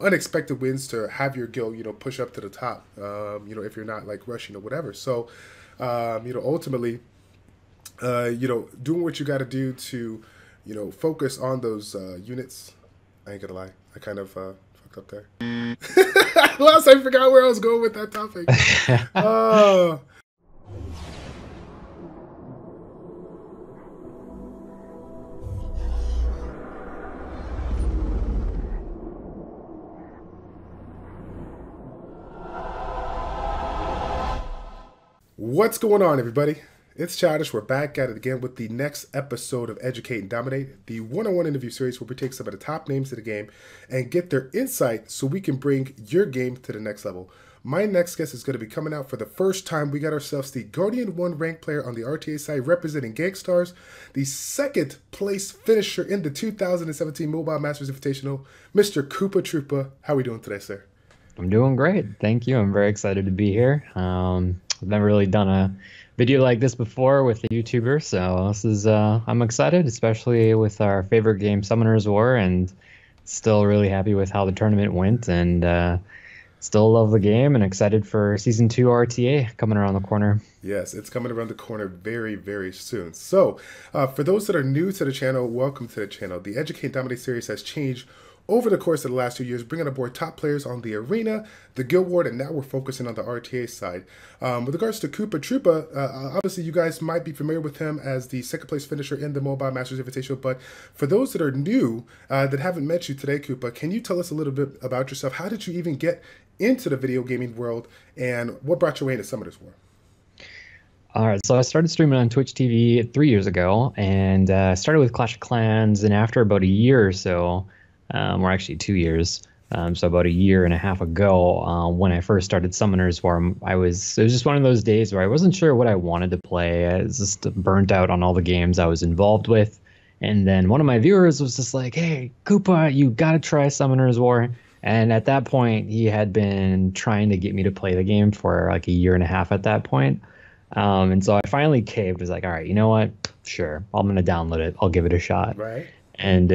unexpected wins to have your guild, push up to the top, if you're not like rushing or whatever. So, ultimately, doing what you got to do to, focus on those units. I ain't gonna lie, I kind of fucked up there. Lost, I forgot where I was going with that topic. What's going on, everybody? It's Childish. We're back at it again with the next episode of Educate and Dominate, the one-on-one interview series where we take some of the top names of the game and get their insight so we can bring your game to the next level. My next guest is going to be coming out for the first time. We got ourselves the Guardian 1 ranked player on the RTA side representing Gangstars, the second place finisher in the 2017 Mobile Masters Invitational, Mr. Koopatroopa. How are we doing today, sir? I'm doing great. Thank you. I'm very excited to be here. I've never really done a video like this before with a YouTuber, so this is I'm excited, especially with our favorite game, Summoner's War, and still really happy with how the tournament went, and still love the game and excited for Season 2 RTA coming around the corner. Yes, it's coming around the corner very, very soon. So, for those that are new to the channel, welcome to the channel. The Educate and Dominate series has changed over the course of the last 2 years, bringing aboard top players on the arena, the guild ward, and now we're focusing on the RTA side. With regards to Koopatroopa, obviously you guys might be familiar with him as the second place finisher in the Mobile Masters Invitational, but for those that are new, that haven't met you today, Koopa, can you tell us a little bit about yourself? How did you even get into the video gaming world, and what brought you away into Summoners War? All right, so I started streaming on Twitch TV 3 years ago, and started with Clash of Clans, and after about a year or so, or actually 2 years, so about a year and a half ago, when I first started Summoners War, it was just one of those days where I wasn't sure what I wanted to play. I was just burnt out on all the games I was involved with. And then one of my viewers was just like, "Hey, Koopa, you got to try Summoners War." And at that point, he had been trying to get me to play the game for like a year and a half at that point. And so I finally caved. I was like, all right, you know what? Sure, I'm going to download it. I'll give it a shot. Right. And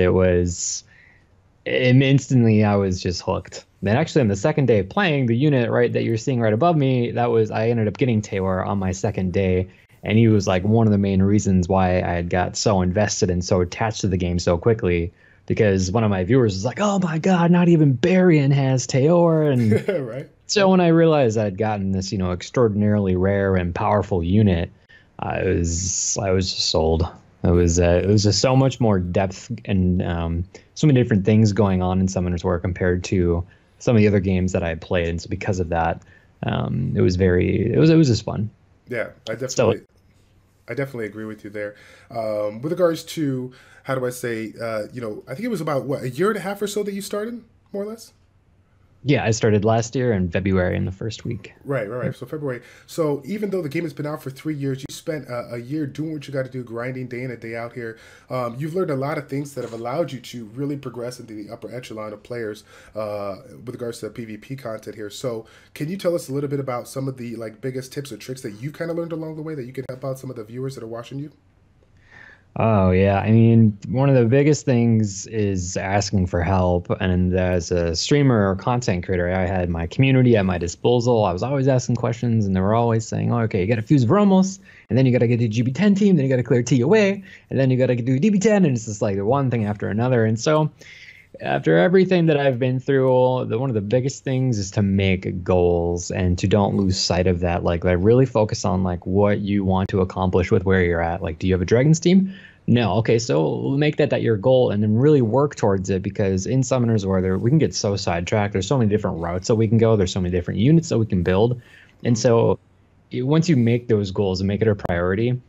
instantly I was just hooked. Then actually on the second day of playing, the unit that you're seeing right above me, I ended up getting Taylor on my second day, and he was like one of the main reasons why I had got so invested and so attached to the game so quickly, because one of my viewers was like, "Oh my god, not even Barian has Taylor." And right. So when I realized I'd gotten this, extraordinarily rare and powerful unit, I was just sold. It was just so much more depth and so many different things going on in Summoner's War compared to some of the other games that I had played, and so because of that, it was just fun. Yeah, I definitely agree with you there. With regards to, how do I say, I think it was about a year and a half or so that you started, more or less. Yeah, I started last year in February in the first week. Right. So February. So even though the game has been out for 3 years, you spent a year doing what you got to do, grinding day in and day out here. You've learned a lot of things that have allowed you to really progress into the upper echelon of players with regards to the PvP content here. So can you tell us a little bit about some of the biggest tips or tricks that you kind of learned along the way that you can help out some of the viewers that are watching you? Oh, yeah. I mean, one of the biggest things is asking for help. And as a streamer or content creator, I had my community at my disposal. I was always asking questions, and they were always saying, "Oh, okay, you got to fuse Vromos, and then you got to get to GB10 team, then you got to clear TOA, and then you got to do DB10." And it's just like one thing after another. And so after everything that I've been through, one of the biggest things is to make goals and to don't lose sight of that. Like really focus on what you want to accomplish with where you're at. Like, do you have a Dragons team? No. Okay, so make that your goal and then really work towards it, because in Summoners War, we can get so sidetracked. There's so many different routes that we can go. There's so many different units that we can build. And so once you make those goals and make it a priority,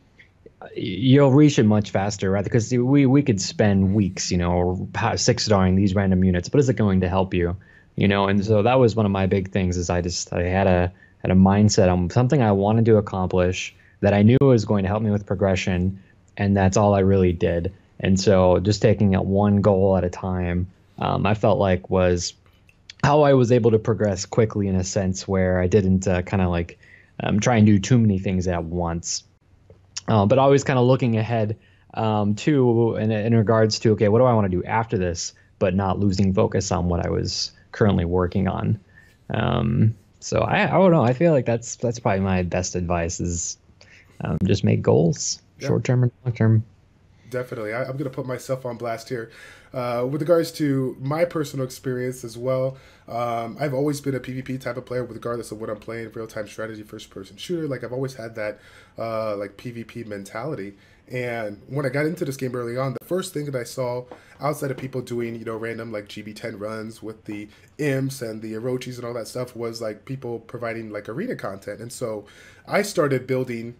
you'll reach it much faster, right? Because we could spend weeks, six-starring these random units, but is it going to help you? And so that was one of my big things, is I had a mindset on something I wanted to accomplish that I knew was going to help me with progression, and that's all I really did. And so just taking it one goal at a time, I felt like was how I was able to progress quickly, in a sense where I didn't try and do too many things at once. But always kind of looking ahead in regards to, okay, what do I want to do after this, but not losing focus on what I was currently working on. So I don't know. I feel like that's probably my best advice is just make goals, Yeah. short term and long term. Definitely. I'm going to put myself on blast here. With regards to my personal experience as well, I've always been a PvP type of player, regardless of what I'm playing, real-time strategy, first-person shooter. Like, I've always had that, like, PvP mentality. And when I got into this game early on, the first thing that I saw outside of people doing, you know, random, like, GB10 runs with the imps and the Orochis and all that stuff was, like, people providing, like, arena content. And so I started building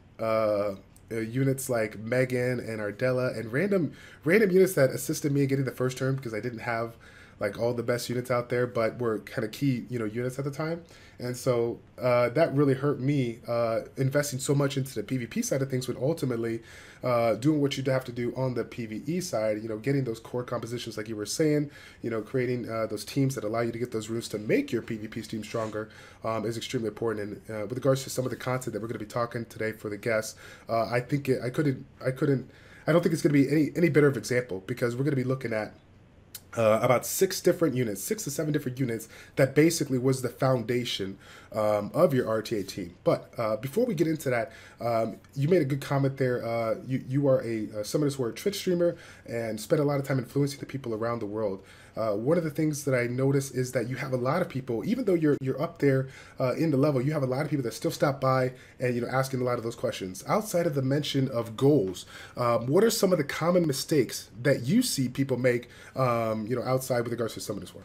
units like Megan and Ardella and random units that assisted me in getting the first turn because I didn't have like all the best units out there, but were kind of key, you know, units at the time. And so that really hurt me investing so much into the PvP side of things when ultimately doing what you'd have to do on the PvE side, you know, getting those core compositions like you were saying, you know, creating those teams that allow you to get those runes to make your PvP team stronger is extremely important. And with regards to some of the content that we're going to be talking today for the guests, I don't think it's going to be any better of example because we're going to be looking at about 6 to 7 different units that basically was the foundation of your RTA team. But before we get into that, you made a good comment there. You are a Summoners War Twitch streamer and spend a lot of time influencing the people around the world. One of the things that I notice is that you have a lot of people, even though you're up there in the level, you have a lot of people that still stop by and, you know, asking a lot of those questions. Outside of the mention of goals, what are some of the common mistakes that you see people make, you know, outside with regards to Summoners War?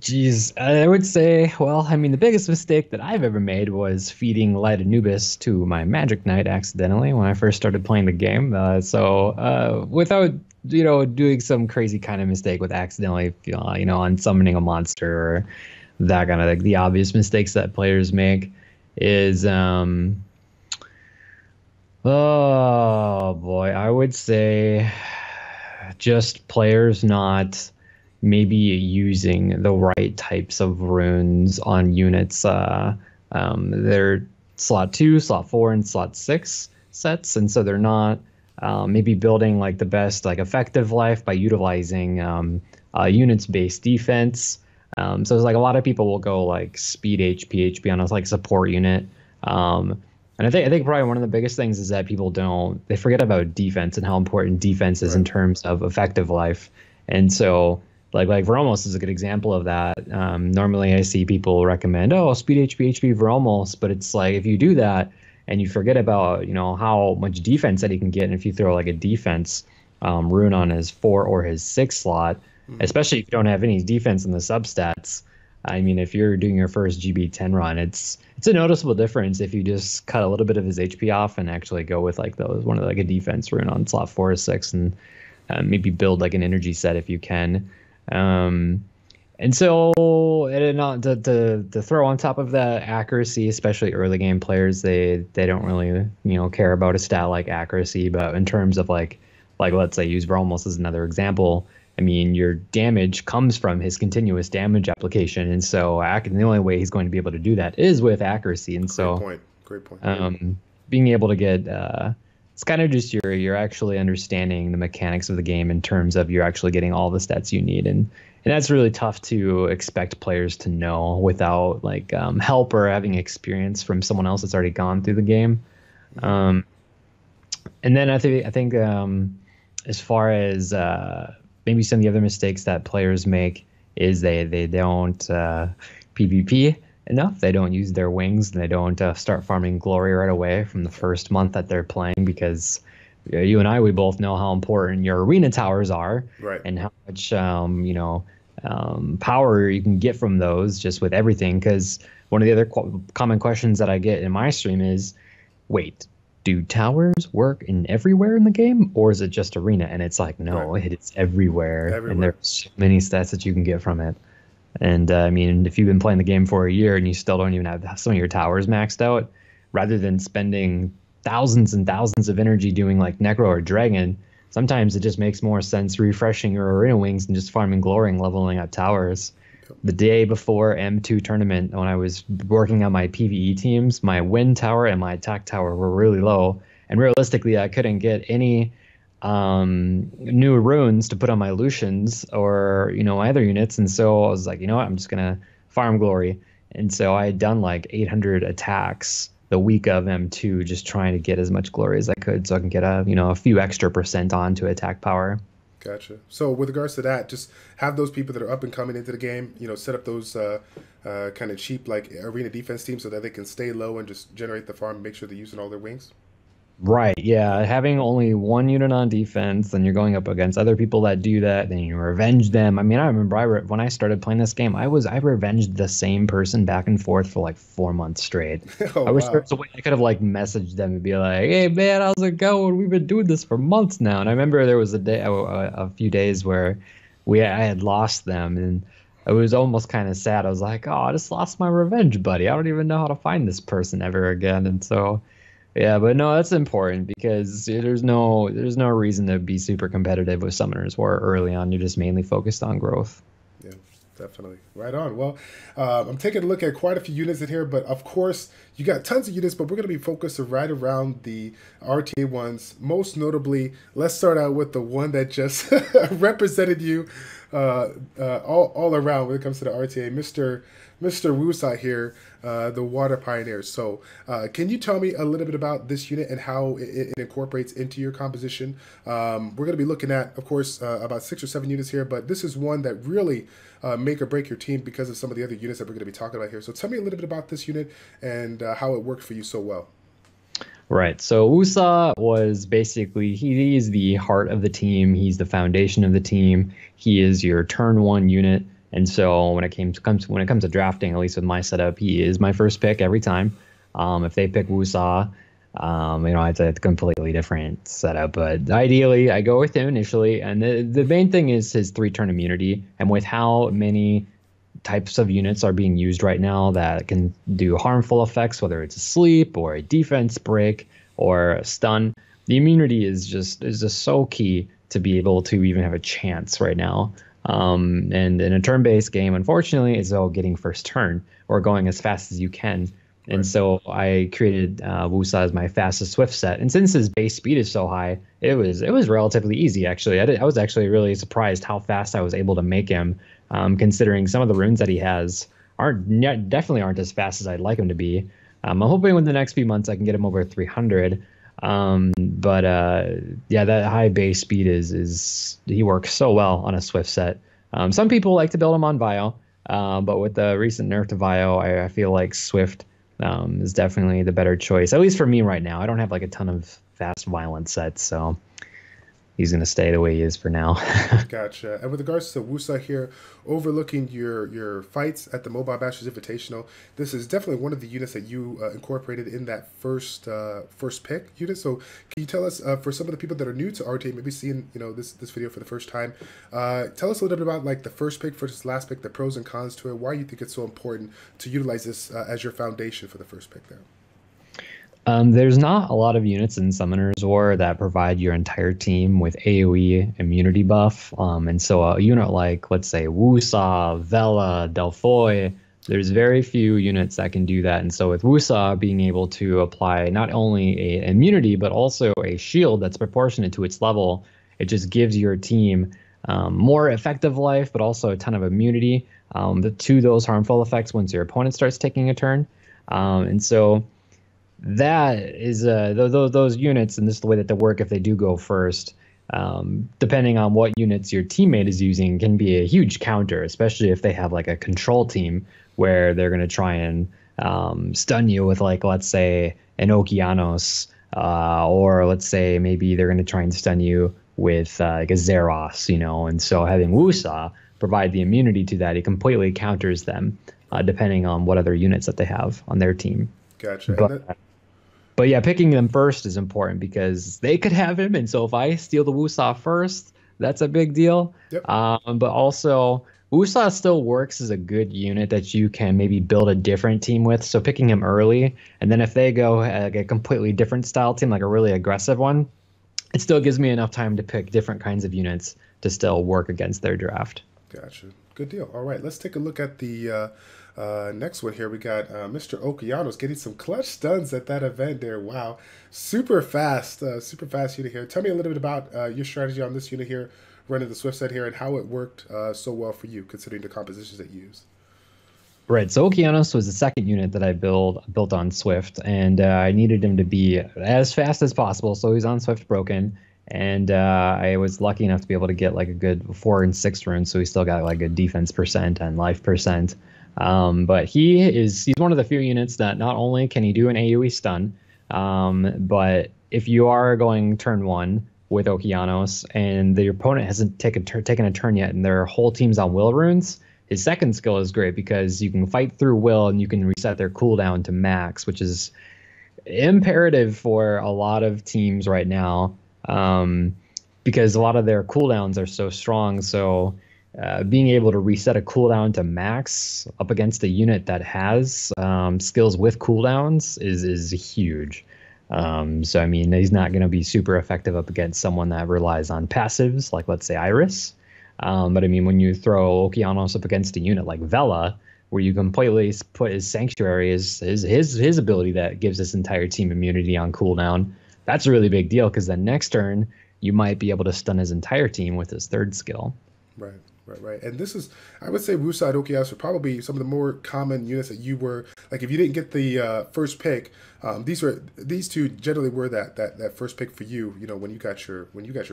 Geez, I would say, well, I mean, the biggest mistake that I've ever made was feeding Light Anubis to my Magic Knight accidentally when I first started playing the game. Without, you know, doing some crazy kind of mistake with accidentally, you know, unsummoning a monster or that kind of like the obvious mistakes that players make is, oh boy, I would say just players not maybe using the right types of runes on units. They're slot 2, slot 4, and slot 6 sets, and so they're not maybe building like the best like effective life by utilizing units-based defense. So it's like a lot of people will go like speed HP on a like support unit. And I think probably one of the biggest things is that people they forget about defense and how important defense is in terms of effective life. And so like Veromos is a good example of that. Normally I see people recommend, speed HP Veromos, but it's like if you do that and you forget about, you know, how much defense that he can get, and if you throw like a defense rune on his 4 or his 6 slot, especially if you don't have any defense in the substats, I mean, if you're doing your first GB10 run, it's a noticeable difference if you just cut a little bit of his HP off and actually go with like like a defense rune on slot 4 or 6 and maybe build like an energy set if you can. And so to throw on top of that accuracy, especially early game players, they don't really, you know, care about a stat like accuracy. But in terms of like let's say use Veromos as another example, I mean, your damage comes from his continuous damage application, and so the only way he's going to be able to do that is with accuracy. And Great point. Being able to get it's kind of just you're actually understanding the mechanics of the game in terms of you're actually getting all the stats you need, and that's really tough to expect players to know without like help or having experience from someone else that's already gone through the game. And then I think as far as maybe some of the other mistakes that players make is they don't PvP enough. They don't use their wings, and they don't start farming glory right away from the first month that they're playing, because you and I, we both know how important your arena towers are, right, and how much power you can get from those just with everything. Because one of the other common questions that I get in my stream is, wait, do towers work everywhere in the game, or is it just arena? And it's like, no, it's everywhere. And there's so many stats that you can get from it. And I mean, if you've been playing the game for a year and you still don't even have some of your towers maxed out, rather than spending thousands and thousands of energy doing like Necro or Dragon, sometimes it just makes more sense refreshing your arena wings and just farming glory and leveling up towers. The day before M2 tournament, when I was working on my PvE teams, my wind tower and my attack tower were really low, and realistically I couldn't get any new runes to put on my Lucians or, my other units. And so I was like, you know what, I'm just going to farm glory. And so I had done like 800 attacks the week of M2, just trying to get as much glory as I could so I can get a few extra % on to attack power. Gotcha. So with regards to that, just have those people that are up and coming into the game, set up those kind of cheap like arena defense teams so that they can stay low and just generate the farm and make sure they're using all their wings. Right, yeah. Having only one unit on defense, then you're going up against other people that do that, then you revenge them. I mean, I remember when I started playing this game, I revenged the same person back and forth for like 4 months straight. Oh, I wish wow. there was a way I could have like messaged them and be like, "Hey man, how's it going? We've been doing this for months now." And I remember there was a few days where I had lost them, and it was almost kind of sad. I was like, "Oh, I just lost my revenge buddy. I don't even know how to find this person ever again." And so. Yeah, but no, that's important because there's no reason to be super competitive with summoners where early on you're just mainly focused on growth. Yeah, definitely. Right on. Well, I'm taking a look at quite a few units in here, but of course, you got tons of units, but we're going to be focused right around the RTA ones. Most notably, let's start out with the one that just represented you all around when it comes to the RTA, Mr. Woosa here, the Water Pioneer. So can you tell me a little bit about this unit and how it incorporates into your composition? We're going to be looking at, of course, about 6 or 7 units here, but this is one that really make or break your team because of some of the other units that we're going to be talking about here. So tell me a little bit about this unit and how it worked for you so well. Right. So Woosa was basically, he is the heart of the team. He's the foundation of the team. He is your turn 1 unit. And so when it comes to drafting, at least with my setup, he is my first pick every time. If they pick Woosa, it's a completely different setup. But ideally, I go with him initially. And the main thing is his 3-turn immunity. And with how many types of units are being used right now that can do harmful effects, whether it's a sleep or a defense break or a stun, the immunity is just so key to be able to even have a chance right now. And in a turn-based game, unfortunately, it's all getting first turn or going as fast as you can. And right. So I created Woosa as my fastest Swift set. And since his base speed is so high, it was relatively easy, actually. I was actually really surprised how fast I was able to make him, considering some of the runes that he has definitely aren't as fast as I'd like him to be. I'm hoping with the next few months I can get him over 300. Yeah, that high base speed is he works so well on a Swift set. Some people like to build him on Vio, but with the recent nerf to Vio, I feel like Swift is definitely the better choice, at least for me right now. I don't have like a ton of fast violent sets, so he's going to stay the way he is for now. Gotcha. And with regards to Woosa here, overlooking your fights at the Mobile Bashers Invitational, this is definitely one of the units that you incorporated in that first pick unit. So can you tell us, for some of the people that are new to RTA, maybe seeing this video for the first time, tell us a little bit about like the first pick versus last pick, the pros and cons to it, why you think it's so important to utilize this as your foundation for the first pick there. There's not a lot of units in Summoner's War that provide your entire team with AoE immunity buff. And so a unit like, let's say, Woosa, Vela, Delphoi, there's very few units that can do that. And so with Woosa being able to apply not only a immunity, but also a shield that's proportionate to its level, it just gives your team more effective life, but also a ton of immunity to those harmful effects once your opponent starts taking a turn. And so that is those units, and this is the way that they work if they do go first, depending on what units your teammate is using, can be a huge counter, especially if they have like a control team where they're going to try and stun you with, like, let's say an Okeanos, or let's say maybe they're going to try and stun you with like a Zeros, and so having Woosa provide the immunity to that, it completely counters them, depending on what other units that they have on their team. Gotcha. But yeah, picking them first is important because they could have him, and so if I steal the Woosa first, that's a big deal. Yep. But also, Woosa still works as a good unit that you can maybe build a different team with. So picking him early, and then if they go like a completely different style team, like a really aggressive one, it still gives me enough time to pick different kinds of units to still work against their draft. Gotcha. Good deal. All right, let's take a look at the next one here. We got Mr. Okeanos getting some clutch stuns at that event there. Wow. Super fast unit here. Tell me a little bit about your strategy on this unit here, running the Swift set here, and how it worked so well for you, considering the compositions that you used. Right. So Okeanos was the second unit that I built on Swift, and I needed him to be as fast as possible. So he's on Swift Broken. And I was lucky enough to be able to get like a good 4 and 6 runes, so he still got like a defense percent and life percent. But he's one of the few units that not only can he do an AoE stun, but if you are going turn 1 with Okeanos and the opponent hasn't taken a turn yet and their whole team's on will runes, his second skill is great because you can fight through will and you can reset their cooldown to max, which is imperative for a lot of teams right now. Because a lot of their cooldowns are so strong. So being able to reset a cooldown to max up against a unit that has skills with cooldowns is huge. So, I mean, he's not going to be super effective up against someone that relies on passives, like, let's say, Iris. But, I mean, when you throw Okeanos up against a unit like Vela, where you completely put his Sanctuary, his ability that gives this entire team immunity on cooldown, that's a really big deal because then next turn you might be able to stun his entire team with his third skill. Right. And this is, I would say, Woosa and Okeanos are probably some of the more common units that you were like. If you didn't get the first pick, these two generally were that first pick for you. You know, when you got your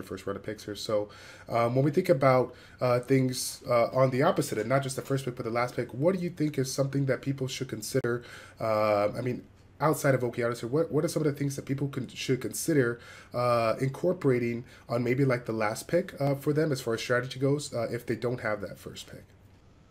first run of picks here. So when we think about things on the opposite, and not just the first pick but the last pick, what do you think is something that people should consider? I mean, outside of Okeanos, what are some of the things that people should consider incorporating on maybe like the last pick for them as far as strategy goes if they don't have that first pick?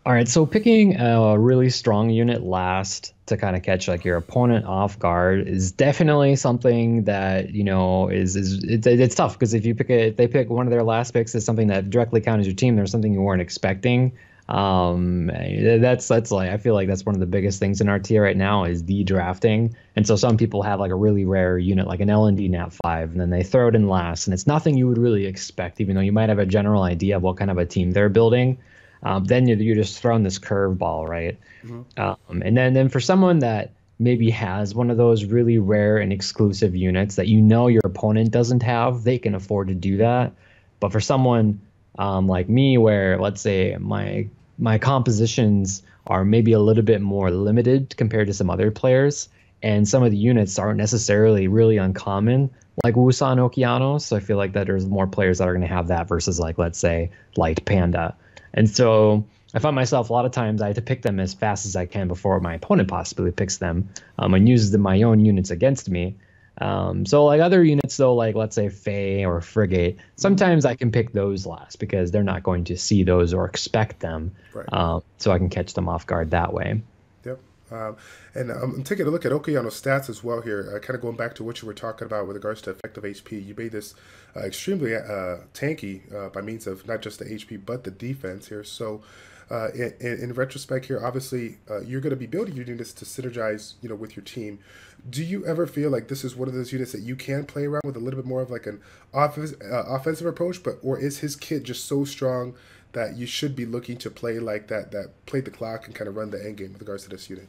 All right, so picking a really strong unit last to kind of catch like your opponent off guard is definitely something that, you know, it's tough because if they pick one of their last picks as something that directly counters your team, there's something you weren't expecting. That's like, I feel like that's one of the biggest things in RTA right now is the drafting. And so some people have like a really rare unit like an L&D Nat 5 and then they throw it in last and it's nothing you would really expect, even though you might have a general idea of what kind of a team they're building. Then you're just throwing this curveball, right? Mm-hmm. And then for someone that maybe has one of those really rare and exclusive units that you know your opponent doesn't have, they can afford to do that. But for someone like me, where let's say my compositions are maybe a little bit more limited compared to some other players, and some of the units aren't necessarily really uncommon, like Woosa and Okeanos. So I feel like that there's more players that are going to have that versus like, let's say, Light Panda. And so I find myself a lot of times I have to pick them as fast as I can before my opponent possibly picks them and uses my own units against me. So like other units though, like let's say Faye or Frigate, sometimes I can pick those last because they're not going to see those or expect them. Right. So I can catch them off guard that way. Yep. And I'm taking a look at Okeanos stats as well here, kind of going back to what you were talking about with regards to effective HP. You made this extremely tanky by means of not just the HP but the defense here. So in retrospect here, obviously you're going to be building your units to synergize, you know, with your team. Do you ever feel like this is one of those units that you can play around with a little bit more of like an offensive approach, or is his kit just so strong that you should be looking to play like that play the clock and kind of run the end game with regards to this unit?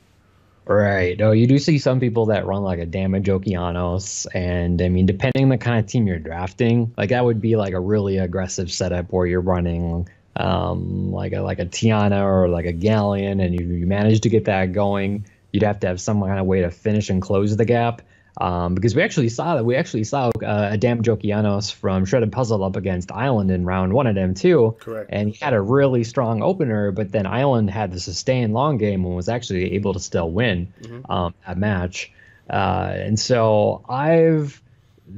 Right. No, you do see some people that run like a damage Okeanos, and I mean, depending on the kind of team you're drafting, like that would be like a really aggressive setup where you're running like a Tiana or like a Galleon, and you manage to get that going, you'd have to have some kind of way to finish and close the gap. Because we actually saw a damage Okeanos from Shredded Puzzle up against Island in round 1 at M2. Correct. And he had a really strong opener, but then Island had the sustained long game and was actually able to still win that match. And so I've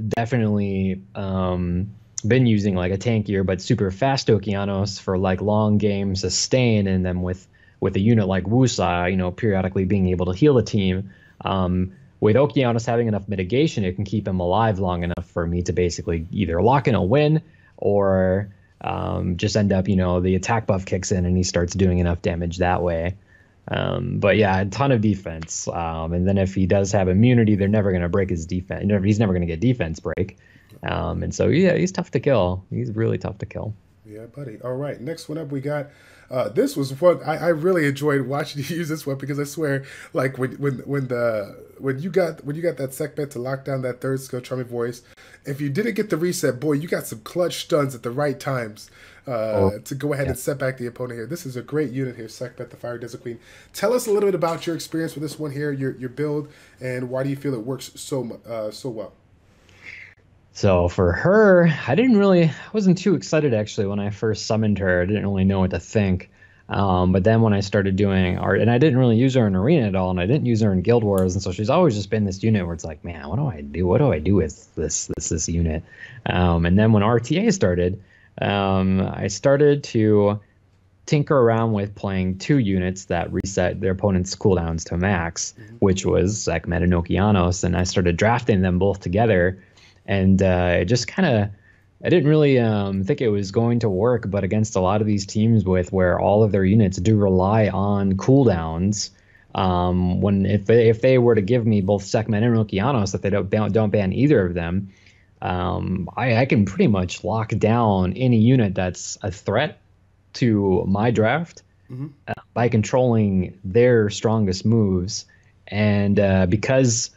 definitely been using like a tankier but super fast Okeanos for like long game sustain, and then with a unit like Woosa, you know, periodically being able to heal the team. With Okeanos having enough mitigation, it can keep him alive long enough for me to basically either lock in a win or just end up, you know, the attack buff kicks in and he starts doing enough damage that way. But yeah, a ton of defense. And then if he does have immunity, they're never going to break his defense. He's never going to get defense break. And so, yeah, he's tough to kill. He's really tough to kill. Yeah, buddy. All right. Next one up, we got. This was one I really enjoyed watching you use this one because I swear, like when you got that Sekhmet to lock down that third skill, charming voice, if you didn't get the reset, boy, you got some clutch stuns at the right times to go ahead and set back the opponent here. This is a great unit here, Sekhmet, the Fire Desert Queen. Tell us a little bit about your experience with this one here, your build, and why do you feel it works so well? So for her, I wasn't too excited actually when I first summoned her. I didn't really know what to think. But then when I started doing art, and I didn't really use her in Arena at all, and I didn't use her in Guild Wars, and so she's always just been this unit where it's like, man, what do I do? What do I do with this unit? And then when RTA started, I started to tinker around with playing two units that reset their opponent's cooldowns to max, which was Sekhmet and Okeanos, and I started drafting them both together. And it just kind of, I didn't really think it was going to work, but against a lot of these teams with where all of their units do rely on cooldowns, if they were to give me both Sekhmet and Okeanos, if they don't ban either of them, I can pretty much lock down any unit that's a threat to my draft by controlling their strongest moves. And because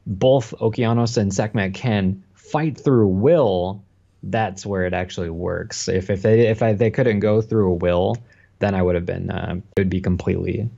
both Okeanos and Sekhmet can fight through will, that's where it actually works. If they couldn't go through a will, then I would have been it would be completely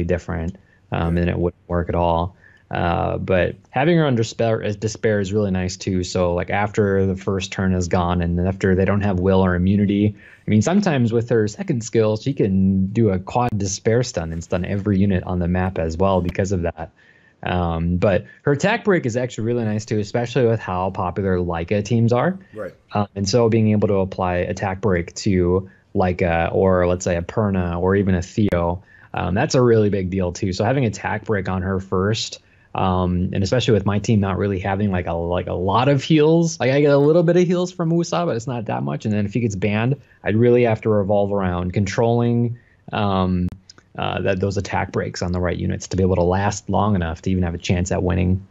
different, and it wouldn't work at all. But having her on despair is really nice too. So like after the first turn is gone and after they don't have will or immunity, I mean sometimes with her second skill she can do a quad despair stun and stun every unit on the map as well because of that. But her attack break is actually really nice too, especially with how popular Leica teams are. Right. And so being able to apply attack break to Leica or let's say a Perna or even a Theo, that's a really big deal too. So having attack break on her first, and especially with my team not really having like a lot of heals, like I get a little bit of heals from Woosa, but it's not that much. And then if he gets banned, I'd really have to revolve around controlling those attack breaks on the right units to be able to last long enough to even have a chance at winning.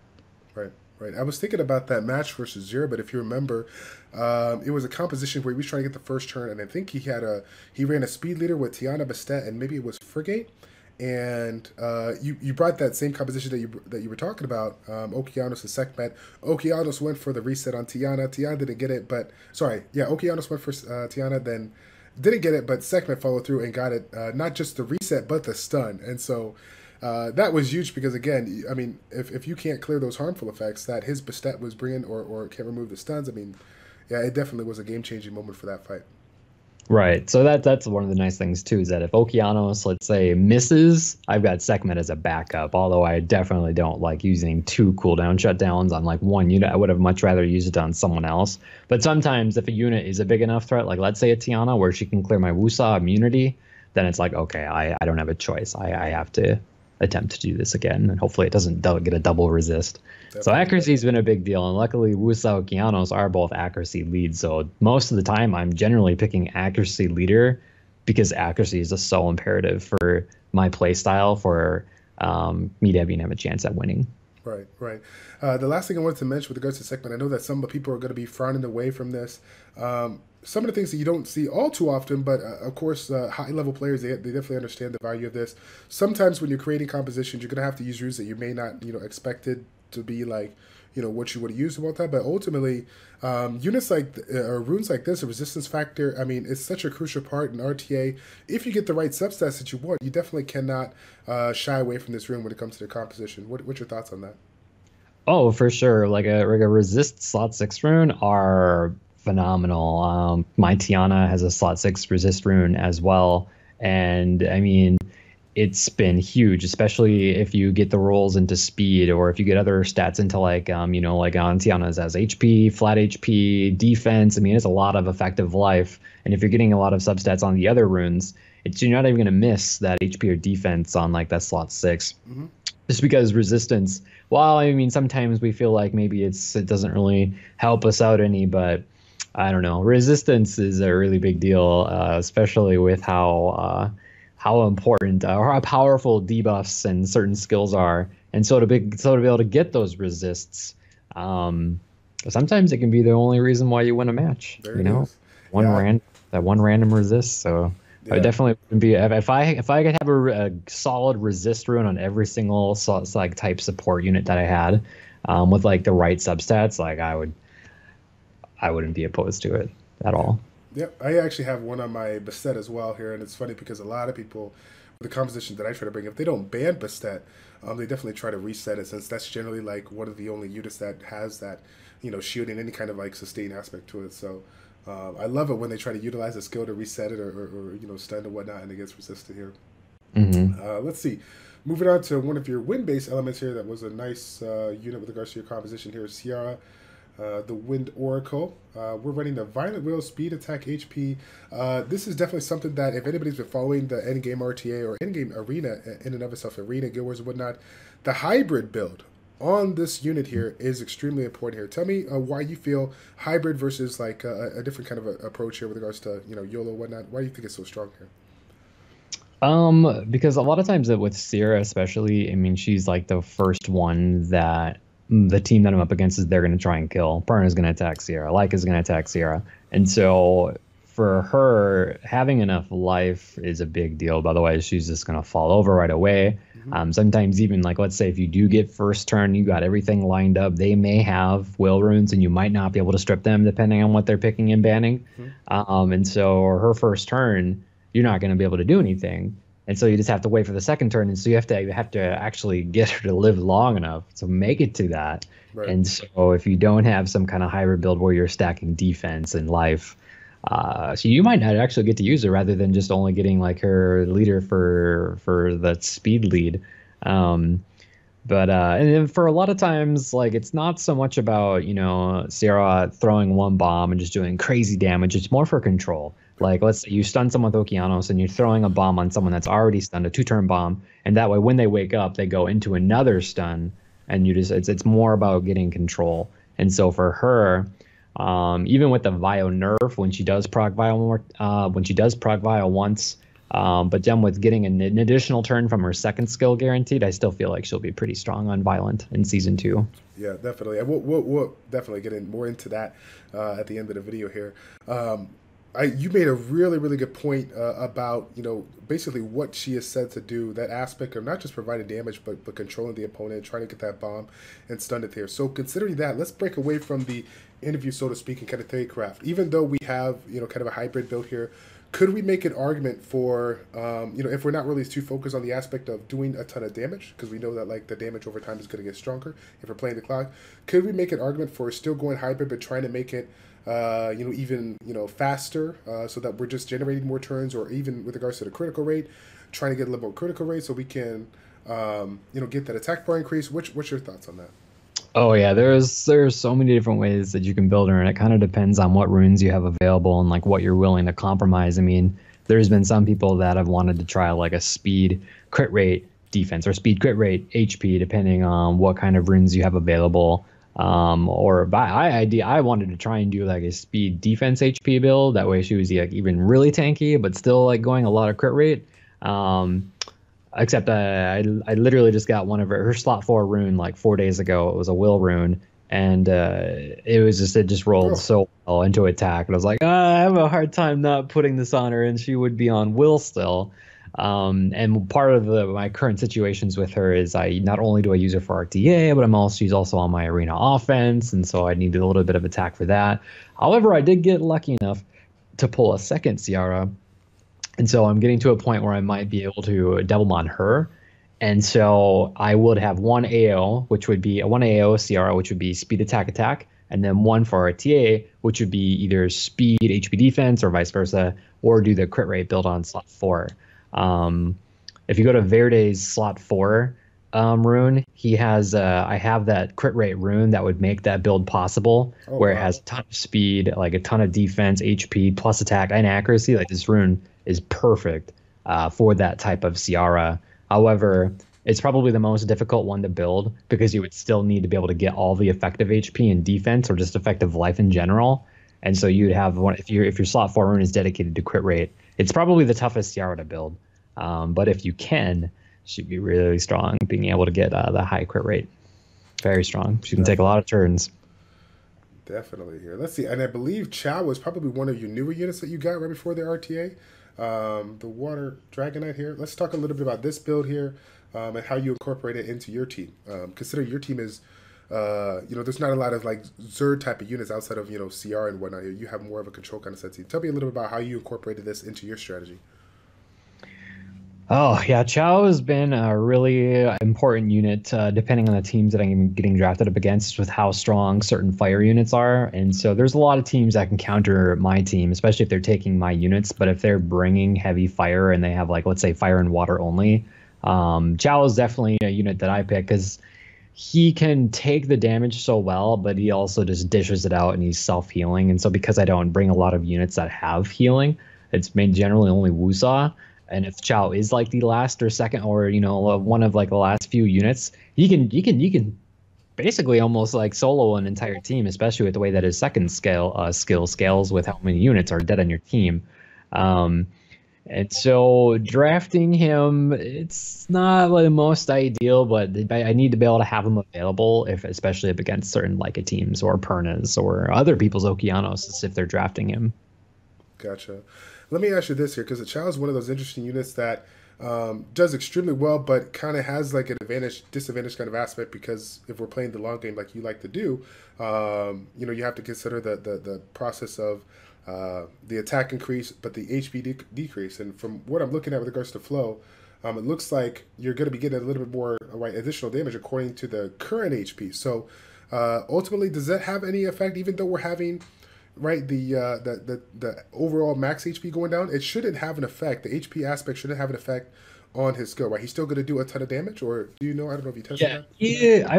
Right. I was thinking about that match versus Seara, but if you remember, it was a composition where he was trying to get the first turn, and I think he ran a speed leader with Tiana Bastet, and maybe it was Frigate. And you brought that same composition that you were talking about, Okeanos and Sekhmet. Okeanos went for the reset on Tiana. Tiana didn't get it, but Okeanos went for Tiana, then didn't get it, but Sekhmet followed through and got it, not just the reset, but the stun. And so that was huge because, again, I mean, if you can't clear those harmful effects that his Bastet was bringing or can't remove the stuns, I mean, yeah, it definitely was a game-changing moment for that fight. Right. So that's one of the nice things, too, is that if Okeanos, let's say, misses, I've got Sekhmet as a backup, although I definitely don't like using two cooldown shutdowns on like one unit. I would have much rather used it on someone else. But sometimes if a unit is a big enough threat, like let's say a Tiana, where she can clear my Woosa immunity, then it's like, okay, I don't have a choice. I have to attempt to do this again, and hopefully it doesn't get a double resist. Definitely. So accuracy has been a big deal, and luckily Woosa Okeanos are both accuracy leads, so most of the time I'm generally picking accuracy leader because accuracy is just so imperative for my play style for me to even have a chance at winning. Right. The last thing I wanted to mention with regards to Sekhmet, I know that some people are going to be frowning away from this. Some of the things that you don't see all too often, but of course, high-level players, they definitely understand the value of this. Sometimes when you're creating compositions, you're going to have to use runes that you may not, expected to be like, what you would have used about that. But ultimately, units like, or runes like this, a resistance factor, I mean, it's such a crucial part in RTA. If you get the right substats that you want, you definitely cannot shy away from this rune when it comes to the composition. What's your thoughts on that? Oh, for sure. Like a resist slot 6 rune are phenomenal. My Tiana has a slot 6 resist rune as well. And I mean, it's been huge, especially if you get the rolls into speed or if you get other stats into like, like on Tiana's has HP, flat HP, defense. I mean, it's a lot of effective life. And if you're getting a lot of substats on the other runes, you're not even going to miss that HP or defense on like that slot 6. Mm-hmm. Just because resistance, well, I mean, sometimes we feel like maybe it doesn't really help us out any, but I don't know. Resistance is a really big deal, especially with how important or how powerful debuffs and certain skills are. And so to be able to get those resists, sometimes it can be the only reason why you win a match. One random one random resist. So I definitely wouldn't be if I could have a solid resist rune on every single like type support unit that I had, with like the right substats, like I wouldn't be opposed to it at all. Yep, I actually have one on my Bastet as well here, and it's funny because a lot of people, the composition that I try to bring, if they don't ban Bastet, they definitely try to reset it, since that's generally like one of the only units that has that, shielding, any kind of like sustain aspect to it. So I love it when they try to utilize a skill to reset it or stun or whatnot, and it gets resisted here. Let's see. Moving on to one of your wind-based elements here, that was a nice unit with regards to your composition here, Seara. The Wind Oracle. We're running the Violent Will, Speed, Attack, HP. This is definitely something that if anybody's been following the endgame RTA or endgame arena in and of itself, arena, guild wars and whatnot, the hybrid build on this unit here is extremely important here. Tell me why you feel hybrid versus like a different kind of approach here with regards to YOLO and whatnot. Why do you think it's so strong here? Because a lot of times with Seara especially, I mean, she's like the first one that the team that I'm up against is they're going to try and kill. Perna's going to attack Seara. Leica's going to attack Seara. And so for her, having enough life is a big deal. Otherwise, she's just going to fall over right away. Sometimes even, like, let's say if you do get first turn, you got everything lined up. They may have will runes, and you might not be able to strip them depending on what they're picking and banning. And so her first turn, you're not going to be able to do anything. And so you just have to wait for the second turn, and so you have to actually get her to live long enough to make it to that. Right. And so if you don't have some kind of hybrid build where you're stacking defense and life, so you might not actually get to use her, rather than just only getting like her leader for the speed lead. And then for a lot of times, like, it's not so much about Seara throwing one bomb and just doing crazy damage. It's more for control. Like, let's say you stun someone with Okeanos and you're throwing a bomb on someone that's already stunned, a 2-turn bomb, and that way when they wake up, they go into another stun, and it's more about getting control. And so for her, even with the Vio nerf, when she does proc Vio once, but then with getting an additional turn from her second skill guaranteed, I still feel like she'll be pretty strong on Violent in Season 2. Yeah, definitely. And we'll definitely get more into that at the end of the video here. You made a really, really good point about, basically what she is said to do, that aspect of not just providing damage, but controlling the opponent, trying to get that bomb and stun it there. So considering that, let's break away from the interview, so to speak, and kind of theorycraft. Even though we have, kind of a hybrid build here, could we make an argument for, if we're not really too focused on the aspect of doing a ton of damage, because we know that like the damage over time is going to get stronger if we're playing the clock, could we make an argument for still going hybrid, but trying to make it even faster, so that we're just generating more turns, or even with regards to the critical rate, trying to get a little more critical rate so we can get that attack bar increase? What's your thoughts on that? Oh yeah, there's so many different ways that you can build her, and it kind of depends on what runes you have available and like what you're willing to compromise. I mean, there's been some people that have wanted to try like a speed crit rate defense or speed crit rate HP, depending on what kind of runes you have available. Or I wanted to try and do like a speed defense HP build. That way she was like even really tanky, but still like going a lot of crit rate. Except I literally just got one of her slot 4 rune like 4 days ago. It was a will rune, and it just rolled so well into attack. And I was like, I have a hard time not putting this on her, and she would be on will still. And part of my current situations with her is not only do I use her for RTA, but she's also on my arena offense, and so I needed a little bit of attack for that. However, I did get lucky enough to pull a second Seara, and so I'm getting to a point where I might be able to Devilmon her, and so I would have one AO, which would be one AO Seara, which would be speed attack, and then one for RTA, which would be either speed HP defense or vice versa, or do the crit rate build on slot 4. If you go to Verde's slot 4 rune, he has I have that crit rate rune that would make that build possible, where it has a ton of speed, like a ton of defense, HP plus attack and accuracy. Like, this rune is perfect for that type of Seara. However, it's probably the most difficult one to build, because you would still need to be able to get all the effective HP and defense, or just effective life in general. And so you'd have one, if your slot 4 rune is dedicated to crit rate, it's probably the toughest Seara to build. But if you can, she'd be really strong, being able to get the high crit rate. Very strong. She can take a lot of turns. Definitely here. Let's see. And I believe Chow was probably one of your newer units that you got right before the RTA. The Water Dragonite here. Let's talk a little bit about this build here and how you incorporate it into your team. Consider your team is, there's not a lot of like Zerd type of units outside of, Seara and whatnot here. You have more of a control kind of set team. Tell me a little bit about how you incorporated this into your strategy. Oh, yeah. Chow has been a really important unit, depending on the teams that I'm getting drafted up against with how strong certain fire units are. And so there's a lot of teams that can counter my team, especially if they're taking my units. But if they're bringing heavy fire and they have, like, let's say fire and water only, Chow is definitely a unit that I pick because he can take the damage so well, but he also just dishes it out and he's self-healing. And so because I don't bring a lot of units that have healing, it's made generally only Woosa. And if Chow is like the last or second or one of like the last few units, he can basically almost like solo an entire team, especially with the way that his second skill scales with how many units are dead on your team. And so drafting him, it's not the most ideal, but I need to be able to have him available especially if against certain Leica teams or Pernas or other people's Okeanos if they're drafting him. Gotcha. Let me ask you this here, because the Chow is one of those interesting units that does extremely well, but kind of has like an disadvantage kind of aspect, because if we're playing the long game like you like to do, you have to consider the process of the attack increase, but the HP decrease. And from what I'm looking at with regards to flow, it looks like you're going to be getting a little bit more additional damage according to the current HP. So ultimately, does that have any effect, even though we're having the overall max HP going down? It shouldn't have an effect. The HP aspect shouldn't have an effect on his skill, right? He's still going to do a ton of damage, or do you know? I don't know if you tested that. Yeah, I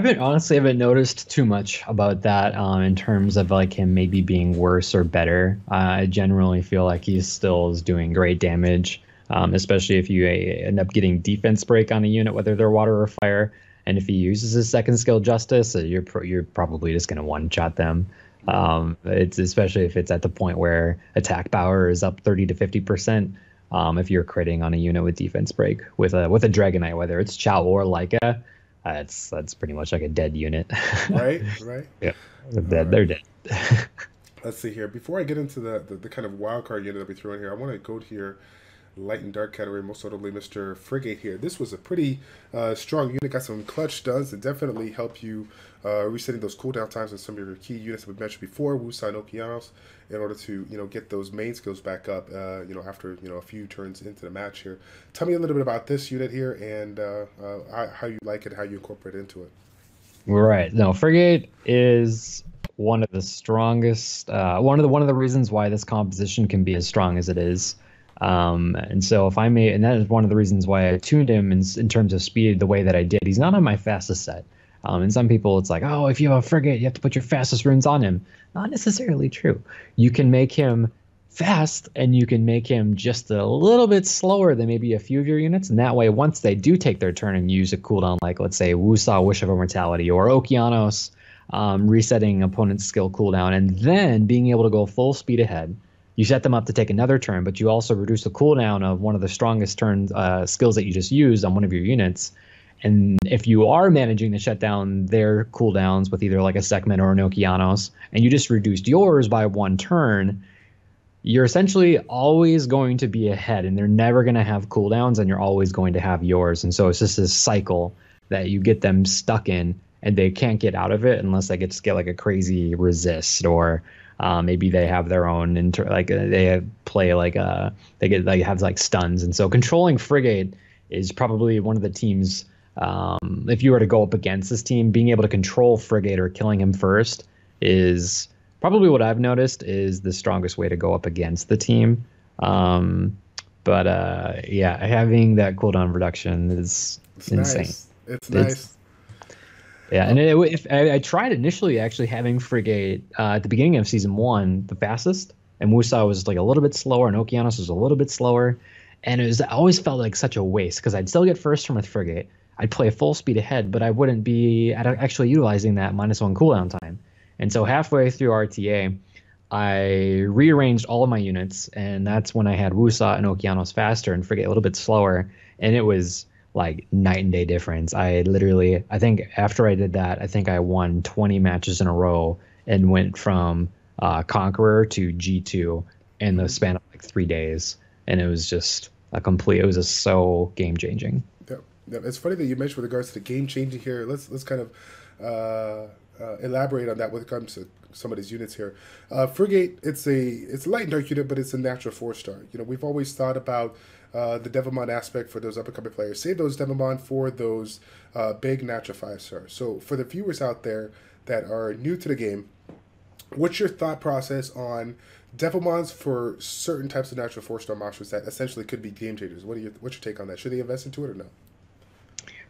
haven't noticed too much about that in terms of like him maybe being worse or better. I generally feel like he still is doing great damage, especially if you end up getting defense break on a unit, whether they're water or fire. And if he uses his second skill Justice, you're probably just going to one-shot them. It's especially if it's at the point where attack power is up 30 to 50%. If you're critting on a unit with defense break with a Dragonite, whether it's Chow or Leica, that's pretty much like a dead unit. Right. Yeah, they're dead. Let's see here. Before I get into the kind of wild card unit that we threw in here, I want to go to your light and dark category, most notably Mr. Frigate here. This was a pretty strong unit, got some clutch stuns that definitely help you resetting those cooldown times in some of your key units that we mentioned before, Woosa and Okeanos, in order to get those main skills back up after a few turns into the match here. Tell me a little bit about this unit here and how you like it, how you incorporate it into it. Right. No, Frigate is one of the strongest, one of the reasons why this composition can be as strong as it is. And so and that is one of the reasons why I tuned him in terms of speed the way that I did. He's not on my fastest set. And some people, it's like, oh, if you have a Frigate, you have to put your fastest runes on him. Not necessarily true. You can make him fast, and you can make him just a little bit slower than maybe a few of your units. And that way, once they do take their turn and use a cooldown, like let's say Woosa, Wish of Immortality, or Okeanos, resetting opponent's skill cooldown, and then being able to go full speed ahead. You set them up to take another turn, but you also reduce the cooldown of one of the strongest skills that you just used on one of your units. And if you are managing to shut down their cooldowns with either like a Sekhmet or an Okeanos, and you just reduced yours by one turn, you're essentially always going to be ahead, and they're never going to have cooldowns, and you're always going to have yours. And so it's just this cycle that you get them stuck in, and they can't get out of it unless they get like a crazy resist, or maybe they have their own they have like stuns. And so controlling Frigate is probably one of the teams. If you were to go up against this team, being able to control Frigate or killing him first is probably what I've noticed is the strongest way to go up against the team. Having that cooldown reduction is insane. Nice. It's nice. Yeah, and I tried initially actually having Frigate at the beginning of Season 1 the fastest, and Woosa was like a little bit slower, and Okeanos was a little bit slower, and I always felt like such a waste because I'd still get first turn with Frigate. I'd play full speed ahead, but I wouldn't be actually utilizing that -1 cooldown time. And so halfway through RTA, I rearranged all of my units, and that's when I had Woosa and Okeanos faster and Frigate a little bit slower, and it was like night and day difference. I think after I did that, I think I won 20 matches in a row and went from Conqueror to G2 in the span of like 3 days, and it was just it was just so game changing. Yeah, yeah. It's funny that you mentioned with regards to the game changing here. Let's kind of elaborate on that when it comes to some of these units here. Frigate, it's a light and dark unit, but it's a natural 4-star. You know, we've always thought about the Devilmon aspect for those up and coming players. Save those Devilmon for those big natural 5-stars. So for the viewers out there that are new to the game, what's your thought process on Devilmons for certain types of natural 4-star monsters that essentially could be game changers? What's your take on that? Should they invest into it or no?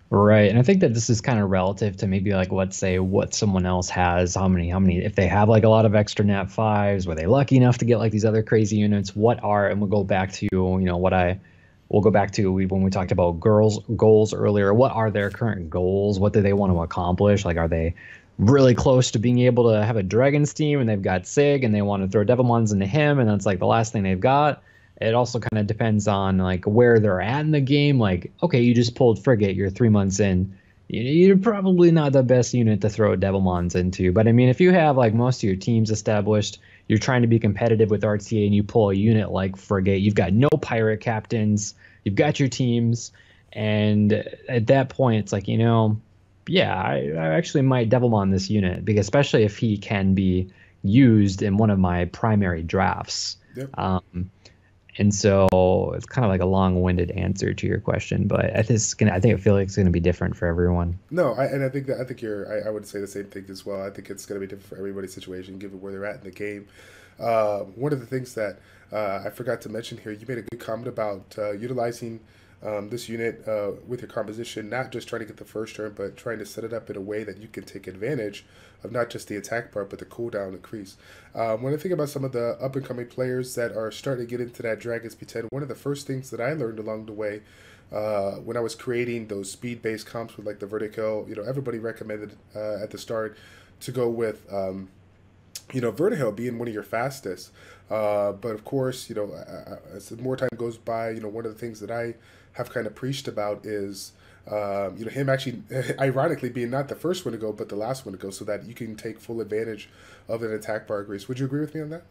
Right. And I think that this is kind of relative to maybe like, let's say what someone else has, how many, if they have like a lot of extra nat 5s, were they lucky enough to get like these other crazy units? And we'll go back to, we'll go back to when we talked about goals earlier. What are their current goals? What do they want to accomplish? Like, are they really close to being able to have a Dragon's team and they've got Sig and they want to throw Devilmons into him and that's like the last thing they've got? It also kind of depends on like where they're at in the game. Like, okay, you just pulled Frigate, you're 3 months in. You're probably not the best unit to throw Devilmons into. But I mean, if you have like most of your teams established, you're trying to be competitive with RTA and you pull a unit like Frigate, you've got no pirate captains, you've got your teams. And at that point, it's like, yeah, I actually might Devilmon this unit, because especially if he can be used in one of my primary drafts. Yep. And so it's kind of like a long-winded answer to your question, but I feel like it's going to be different for everyone. No, I would say the same thing as well. I think it's going to be different for everybody's situation, given where they're at in the game. One of the things that I forgot to mention here, you made a good comment about utilizing this unit with your composition, not just trying to get the first turn, but trying to set it up in a way that you can take advantage of not just the attack part, but the cooldown increase. When I think about some of the up-and-coming players that are starting to get into that Dragon's P10, one of the first things that I learned along the way when I was creating those speed-based comps with like the Vertical, everybody recommended at the start to go with Vertical being one of your fastest. But of course, as more time goes by, one of the things that I have kind of preached about is, him actually, ironically, being not the first one to go, but the last one to go, so that you can take full advantage of an attack bar increase. Would you agree with me on that?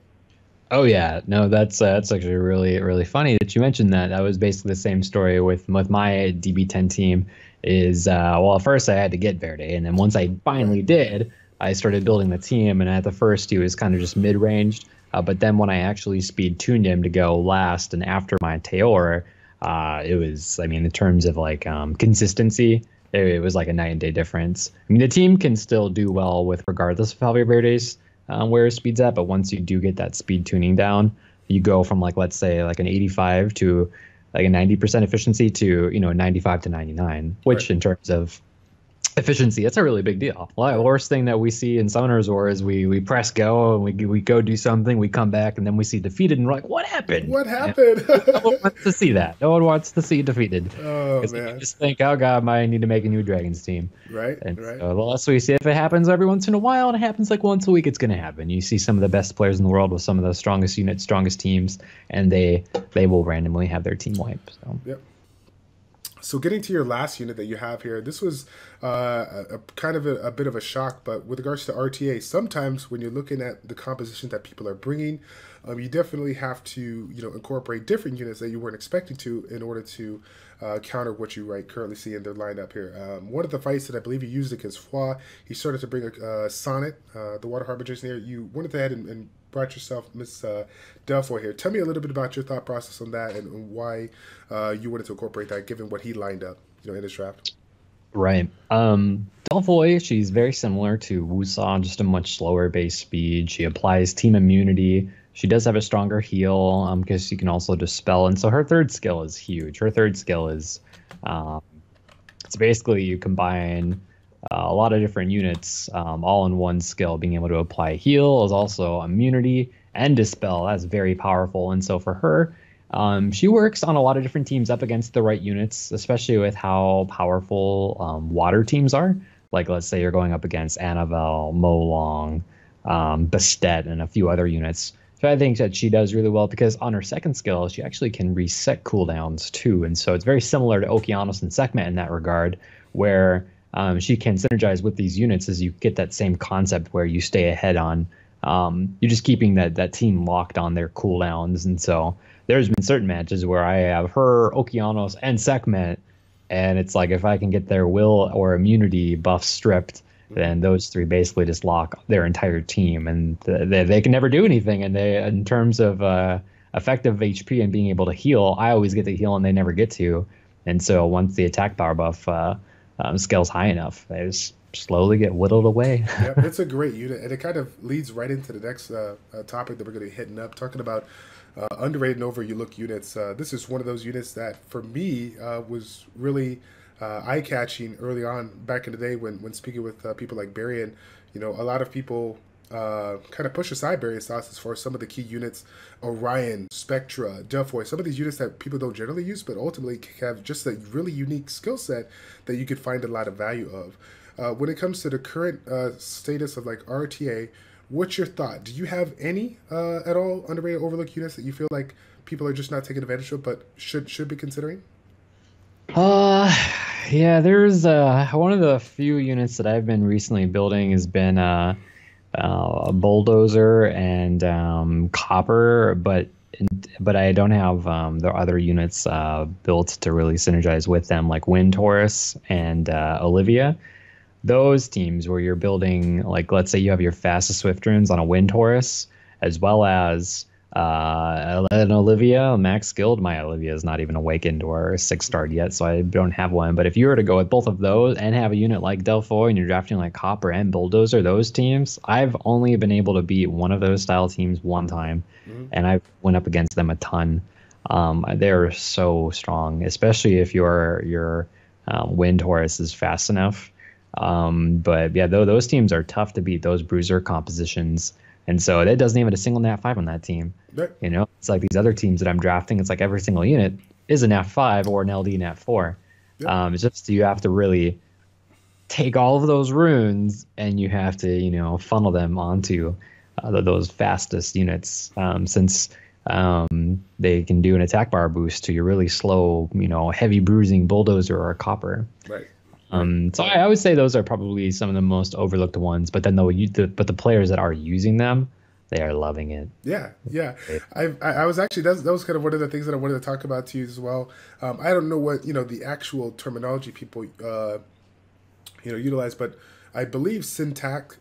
Oh yeah, no, that's actually really, really funny that you mentioned that. That was basically the same story with my DB10 team. At first I had to get Verde, and then once I finally did, I started building the team. And at the first, he was kind of just mid-ranged. But then when I actually speed tuned him to go last and after my Teor, it was, in terms of like consistency, it was like a night and day difference. I mean, the team can still do well with regardless of how Verde's where his speed's at, but once you do get that speed tuning down, you go from like, let's say like an 85 to like a 90% efficiency to, 95 to 99, which right. In terms of efficiency, that's a really big deal. The worst thing that we see in Summoner's War is we press go and we go do something, we come back, and then we see defeated, and we're like, what happened? What happened? No one wants to see that. No one wants to see defeated. Oh, man. They just think, oh, God, I need to make a new Dragons team. Right, and right. So the less we see, if it happens every once in a while, and it happens like once a week, it's going to happen. You see some of the best players in the world with some of the strongest units, strongest teams, and they will randomly have their team wiped. So. Yep. So getting to your last unit that you have here, this was a kind of a bit of a shock, but with regards to RTA, sometimes when you're looking at the composition that people are bringing, you definitely have to incorporate different units that you weren't expecting to in order to counter what you currently see in their lineup here. One of the fights that I believe you used against Foix, he started to bring a Sonnet, the Water Harbingers here. You went ahead and brought yourself Miss Delphoi here. Tell me a little bit about your thought process on that and why you wanted to incorporate that, given what he lined up, in his draft. Right. Delphoi, she's very similar to Woosa, just a much slower base speed. She applies team immunity. She does have a stronger heal because she can also dispel. And so her third skill is huge. Her third skill is, it's basically you combine a lot of different units all in one skill. Being able to apply heal is also immunity, and dispel. That's very powerful. And so for her, she works on a lot of different teams up against the right units, especially with how powerful water teams are. Like, let's say you're going up against Annabelle, Molong, Bastet, and a few other units. So I think that she does really well because on her second skill, she actually can reset cooldowns too. And so it's very similar to Okeanos and Sekhmet in that regard, where she can synergize with these units as you get that same concept where you stay ahead on. You're just keeping that team locked on their cooldowns, and so there's been certain matches where I have her, Okeanos, and Sekhmet, and it's like if I can get their will or immunity buff stripped, then those three basically just lock their entire team, and they can never do anything. And they, in terms of effective HP and being able to heal, I always get to heal, and they never get to. And so once the attack power buff scales high enough, they just slowly get whittled away. Yep, it's a great unit, and it kind of leads right into the next topic that we're going to be hitting up, talking about underrated and overlooked units. This is one of those units that, for me, was really eye-catching early on back in the day when speaking with people like Barry. And, you know, a lot of people kind of push aside Barry's thoughts as far as some of the key units, Orion, Spectra, Delphoi, some of these units that people don't generally use, but ultimately have just a really unique skill set that you could find a lot of value of. When it comes to the current status of like RTA, what's your thought? Do you have any at all underrated, overlooked units that you feel like people are just not taking advantage of, but should be considering? Yeah, there's one of the few units that I've been recently building has been a bulldozer and copper, but I don't have the other units built to really synergize with them, like Wind Taurus and Olivia. Those teams where you're building, like, let's say you have your fastest Swift runes on a Wind Taurus, as well as an Olivia, max skilled. My Olivia is not even awakened or 6-starred yet, so I don't have one. But if you were to go with both of those and have a unit like Delphoi and you're drafting like Copper and Bulldozer, those teams, I've only been able to beat one of those style teams one time, and I went up against them a ton. They're so strong, especially if your Wind Taurus is fast enough. But yeah, those teams are tough to beat, those bruiser compositions. And so that doesn't even a single nat 5 on that team. Right. You know, it's like these other teams that I'm drafting. It's like every single unit is a nat 5 or an LD nat 4. Yep. It's just you have to really take all of those runes and you have to, you know, funnel them onto those fastest units. Since they can do an attack bar boost to your really slow, you know, heavy bruising bulldozer or copper. Right. So I would say those are probably some of the most overlooked ones. But then the players that are using them, they are loving it. Yeah. I was actually that was kind of one of the things that I wanted to talk about to you as well. I don't know what the actual terminology people utilize, but I believe Syntax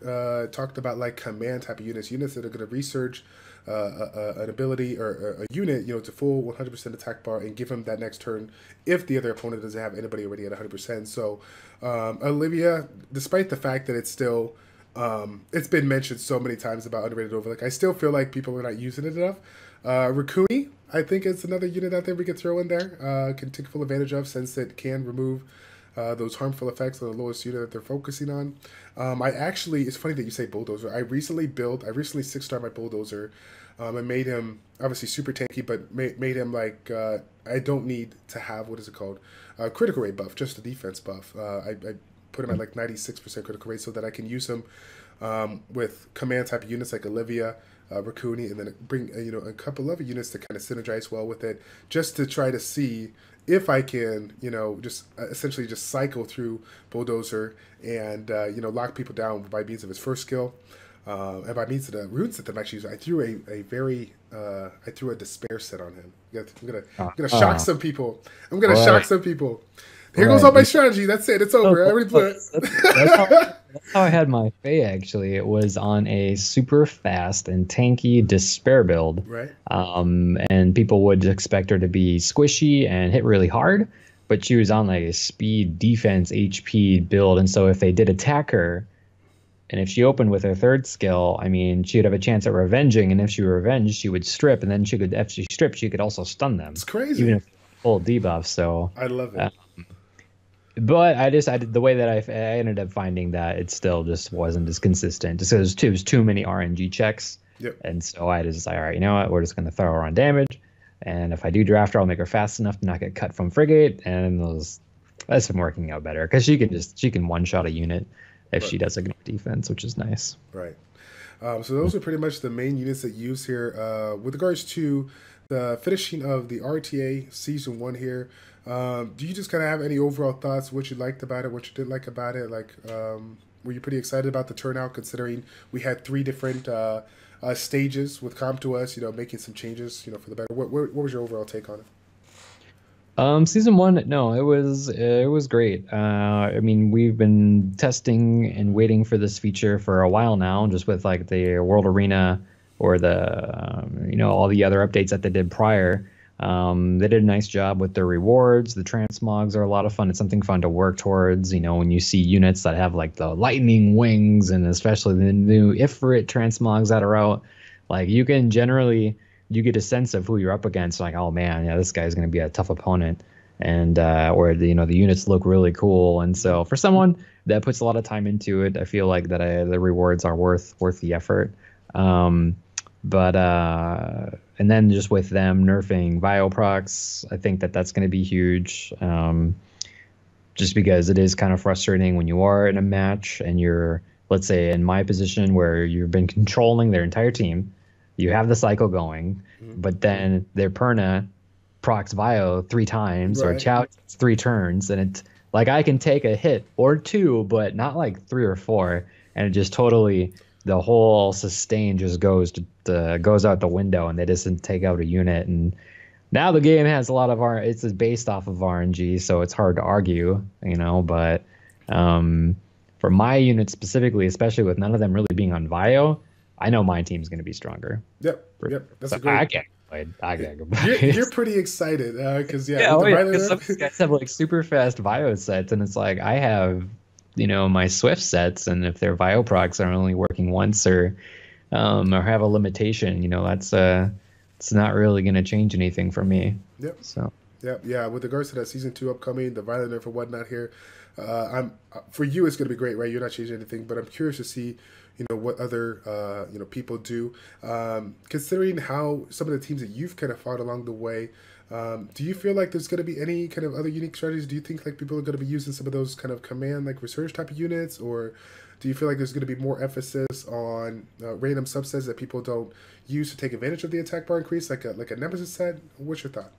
talked about like command type of units that are going to research an ability or a unit, to full 100% attack bar and give him that next turn if the other opponent doesn't have anybody already at 100%. So Olivia, despite the fact that it's still, it's been mentioned so many times about underrated overlook, I still feel like people are not using it enough. Rune, I think it's another unit out there we could throw in there, can take full advantage of since it can remove those harmful effects on the lowest unit that they're focusing on. It's funny that you say Bulldozer. I recently 6-star my Bulldozer. I made him obviously super tanky, but made him like, I don't need to have, what is it called? Critical rate buff, just a defense buff. I put him at like 96% critical rate so that I can use him with command type of units like Olivia, Raccoon, and then bring a couple other units to kind of synergize well with it, just to try to see if I can, just essentially just cycle through Bulldozer and, lock people down by means of his first skill. And by means of the runes that I'm actually using, I threw a despair set on him. I'm gonna shock some people. Shock some people. Here goes all my strategy. That's it. It's over. I already put it. That's how I had my Fae, actually. It was on a super fast and tanky despair build. Right. And people would expect her to be squishy and hit really hard, but she was on like a speed, defense, HP build. And so if they did attack her, and if she opened with her third skill, I mean, she would have a chance at revenging. And if she revenged, she would strip. And then if she stripped, she could also stun them. It's crazy. Even if full debuff. So I love it. But I did the way that I ended up finding that it still just wasn't as consistent. Just because it was too many RNG checks. Yep. And so I just all right, you know what? We're just going to throw her on damage. And if I do draft her, I'll make her fast enough to not get cut from Frigate. And that's been working out better because she can one-shot a unit if she does a good defense, which is nice. Right. So those are pretty much the main units that use here. With regards to the finishing of the RTA season 1 here. Do you just kind of have any overall thoughts? What you liked about it? What you didn't like about it? Like, were you pretty excited about the turnout, considering we had 3 different stages with Come to Us? Making some changes, for the better. What was your overall take on it? Season 1, no, it was great. I mean, we've been testing and waiting for this feature for a while now, just with like the World Arena or the all the other updates that they did prior. They did a nice job with their rewards. The transmogs are a lot of fun. It's something fun to work towards. When you see units that have like the lightning wings, and especially the new Ifrit transmogs that are out, like you get a sense of who you're up against. Like, oh man, yeah, this guy's going to be a tough opponent, and or the units look really cool. And so for someone that puts a lot of time into it, I feel like that the rewards are worth the effort. But and then just with them nerfing Vioprox, I think that's going to be huge. Just because it is kind of frustrating when you are in a match and you're, let's say, in my position where you've been controlling their entire team, you have the cycle going, but then their Perna procs Vio 3 times, right, or Chow 3 turns, and it's like I can take a hit or 2, but not like 3 or 4, and it just totally, the whole sustain just goes out the window, and they just take out a unit. And now the game has a lot of it's based off of RNG, so it's hard to argue, But for my unit specifically, especially with none of them really being on Vio, I know my team's going to be stronger. Yep. That's a great. I can't go play. You're pretty excited because because some of these guys have like super fast Vio sets, and it's like I have my Swift sets, and if their Vio procs are only working once or have a limitation, that's it's not really going to change anything for me. Yep. So. Yeah. With regards to that season 2 upcoming, the Violent Nerf and whatnot here, for you it's going to be great, right? You're not changing anything, but I'm curious to see what other people do, considering how some of the teams that you've kind of fought along the way. Do you feel like there's going to be any kind of other unique strategies? Do you think like people are going to be using some of those kind of command like research type of units, or do you feel like there's going to be more emphasis on random subsets that people don't use to take advantage of the attack bar increase, like a Nemesis set? What's your thought?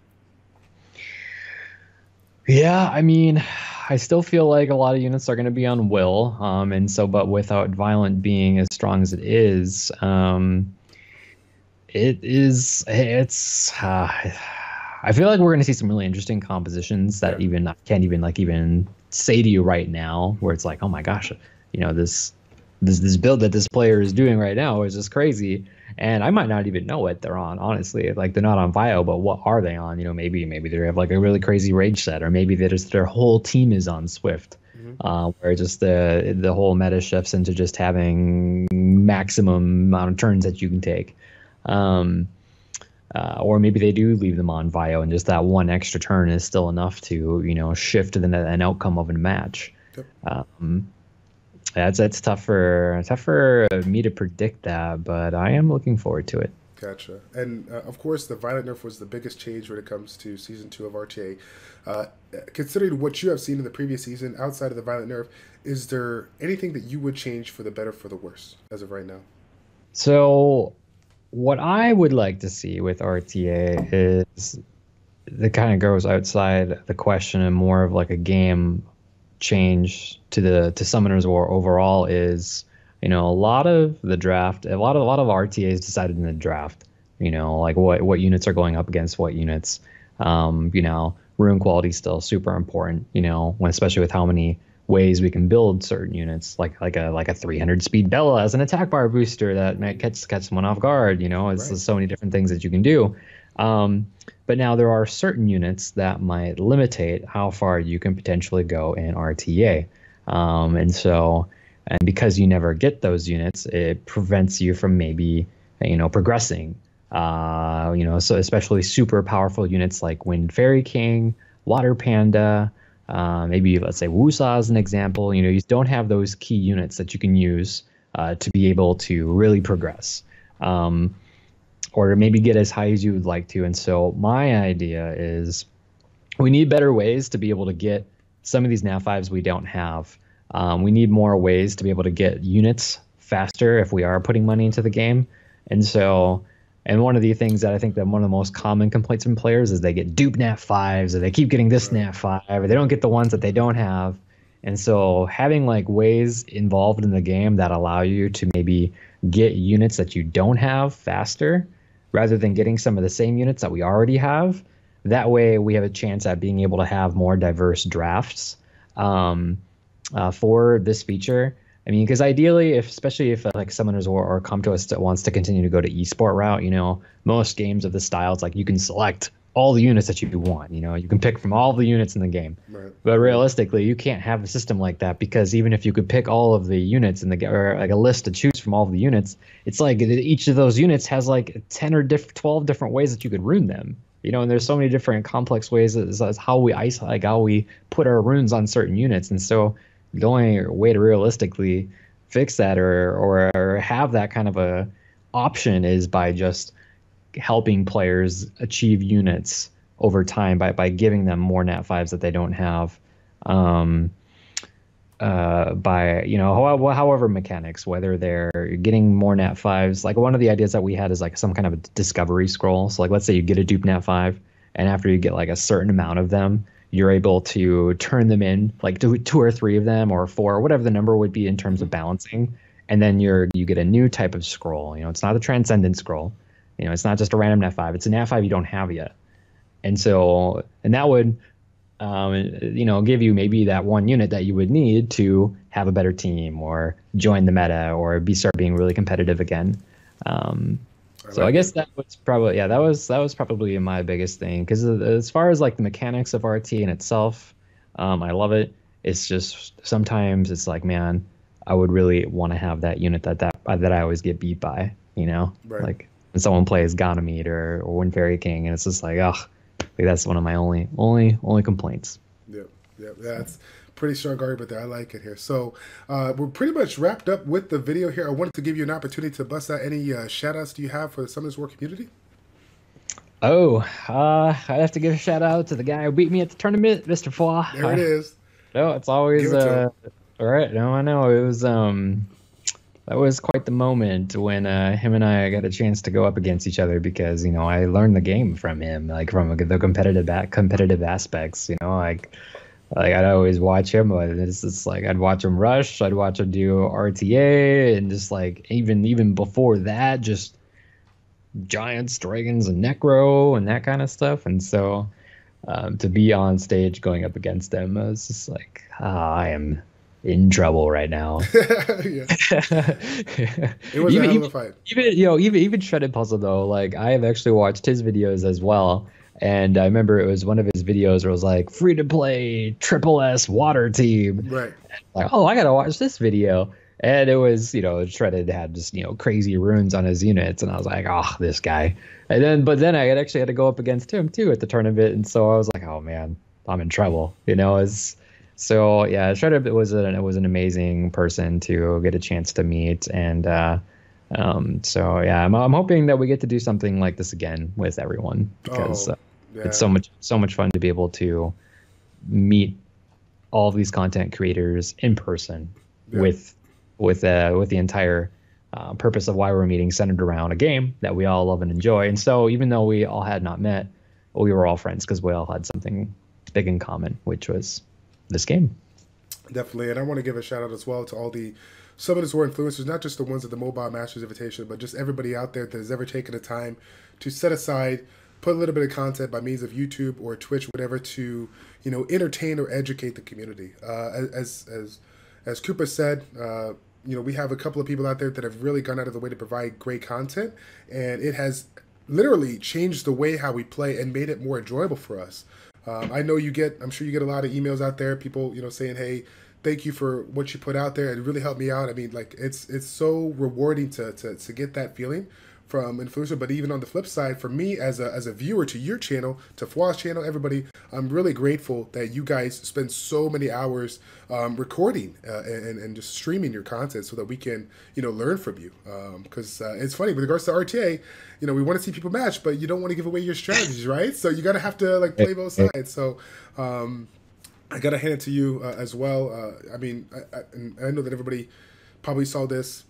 Yeah, I mean, I still feel like a lot of units are going to be on Will, and so, but without Violent being as strong as it is, I feel like we're going to see some really interesting compositions that I can't even say to you right now, where it's like, oh my gosh, this build that this player is doing right now is just crazy. And I might not even know what they're on, honestly. Like, they're not on Vio, but what are they on? Maybe they have like a really crazy rage set, or maybe their whole team is on Swift, where just the whole meta shifts into just having maximum amount of turns that you can take. Or maybe they do leave them on Vio, and just that one extra turn is still enough to shift an outcome of a match. Yep. That's tough for me to predict that, but I am looking forward to it. Gotcha. And of course, the Violent Nerf was the biggest change when it comes to Season 2 of RTA. Considering what you have seen in the previous season, outside of the Violent Nerf, is there anything that you would change for the better, for the worse, as of right now? So, what I would like to see with RTA is that kind of goes outside the question and more of like a game change to Summoners War overall is, a lot of the draft, a lot of RTAs decided in the draft, like what units are going up against what units. Rune quality is still super important, especially with how many ways we can build certain units, like a 300 speed Bella as an attack bar booster that might catch someone off guard. It's right. So many different things that you can do. But now there are certain units that might limitate how far you can potentially go in RTA. And because you never get those units, it prevents you from maybe, progressing. So especially super powerful units like Wind Fairy King, Water Panda, maybe let's say Woosa as an example. You don't have those key units that you can use to be able to really progress. Or maybe get as high as you would like to. And so my idea is we need better ways to be able to get some of these nav 5s we don't have. We need more ways to be able to get units faster if we are putting money into the game. And so And one of the things that I think that one of the most common complaints from players is they get dupe nat 5s, or they keep getting this nat 5, or they don't get the ones that they don't have. And so having like ways involved in the game that allow you to maybe get units that you don't have faster, rather than getting some of the same units that we already have, that way we have a chance at being able to have more diverse drafts for this feature. I mean, because ideally, especially if like summoners or come to us that wants to continue to go to esport route, you know, most games of the style, it's like you can select all the units that you want. You know, you can pick from all the units in the game. Right. But realistically, you can't have a system like that, because even if you could pick all of the units in the game, or like a list to choose from all of the units, it's like each of those units has like 10 or 12 different ways that you could rune them. You know, and there's so many different complex ways as how we isolate, like how we put our runes on certain units. And so the only way to realistically fix that or have that kind of a option is by just helping players achieve units over time by giving them more nat 5s that they don't have, by, you know, however mechanics, whether they're getting more nat 5s. Like one of the ideas that we had is like some kind of a discovery scroll. So like, let's say you get a dupe nat 5, and after you get like a certain amount of them, you're able to turn them in, like two or three of them, or 4, or whatever the number would be in terms of balancing. And then you get a new type of scroll. You know, it's not a transcendent scroll. You know, it's not just a random nat 5. It's a nat 5 you don't have yet. And so, and that would, you know, give you maybe that one unit that you would need to have a better team, or join the meta, or start being really competitive again. So I guess that was probably, that was probably my biggest thing, because as far as like the mechanics of RTA in itself, I love it. It's just sometimes it's like, man, I would really want to have that unit that I always get beat by, you know, like when someone plays Ganymede or Wind Fairy King, and it's just like, ugh, like that's one of my only complaints. Yep, that's pretty strong argument there. I like it here. So we're pretty much wrapped up with the video here. I wanted to give you an opportunity to bust out any shout outs do you have for the Summoners War community? Oh, I'd have to give a shout out to the guy who beat me at the tournament, Mr. Foy. There it is. No, it's always all right. No, I know it was that was quite the moment when him and I got a chance to go up against each other, because, you know, I learned the game from him, like from the competitive aspects, you know, like I'd always watch him. It's just like I'd watch him rush, I'd watch him do RTA, and just like even before that, just giants, dragons, and necro and that kind of stuff. And so to be on stage going up against them, I was just like, I am in trouble right now. It was a hell of a fight. Even Shredded Puzzle though, like I have actually watched his videos as well. And I remember it was one of his videos where it was like free to play triple S water team. Right. Like, oh, I gotta watch this video. And it was, you know, Shredded had just, you know, crazy runes on his units, and I was like, oh, this guy. But then I actually had to go up against him too at the tournament, and so I was like, oh man, I'm in trouble. You know, so yeah, Shredded was an amazing person to get a chance to meet, and so yeah, I'm hoping that we get to do something like this again with everyone, because it's so much fun to be able to meet all of these content creators in person with the entire purpose of why we're meeting centered around a game that we all love and enjoy. And so even though we all had not met, we were all friends because we all had something big in common, which was this game. Definitely. And I want to give a shout out as well to all the Summoners War influencers, not just the ones at the Mobile Masters Invitation, but just everybody out there that has ever taken the time to set aside, put a little bit of content by means of YouTube or Twitch, whatever, to, you know, entertain or educate the community. As Koopa said, you know, we have a couple of people out there that have really gone out of the way to provide great content, and it has literally changed the way how we play and made it more enjoyable for us. I know I'm sure you get a lot of emails out there, people, you know, saying, hey, thank you for what you put out there. It really helped me out. I mean, like, it's so rewarding to get that feeling from influencer. But even on the flip side, for me as a viewer to your channel, to Fwa's channel, everybody, I'm really grateful that you guys spend so many hours recording and just streaming your content so that we can, you know, learn from you. Because it's funny, with regards to RTA, you know, we want to see people match, but you don't want to give away your strategies, right? So you got to have to like play both sides. So I got to hand it to you as well. I mean, I know that everybody probably saw this